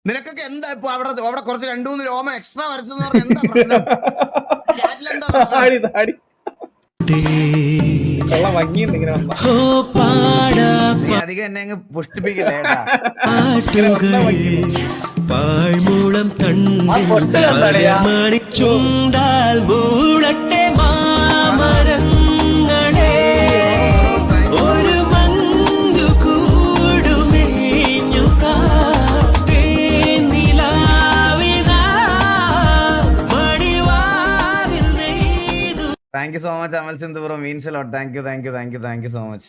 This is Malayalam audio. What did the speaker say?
നിനക്കൊക്കെ എന്താ ഇപ്പൊ അവിടെ കുറച്ച് 2-3 രോമ എക്സ്ട്രാ വരച്ചെന്ന് പറഞ്ഞാൽ എന്താ പ്രശ്നം? ചാറ്റിലെന്താ പ്രശ്നം? നീ അധികം എന്നെ അങ്ങ് പുഷ്ടിപ്പിക്കില്ലേ ഏട്ടാ. പാഴ്മൂളം മണിച്ചുണ്ടാൽ മൂളട്ടെ മാമരങ്ങളെ ഒരു മഞ്ഞു കൂടുമേഞ്ഞു thank you so much Amal Sindhu bro, means a lot. Thank you so much.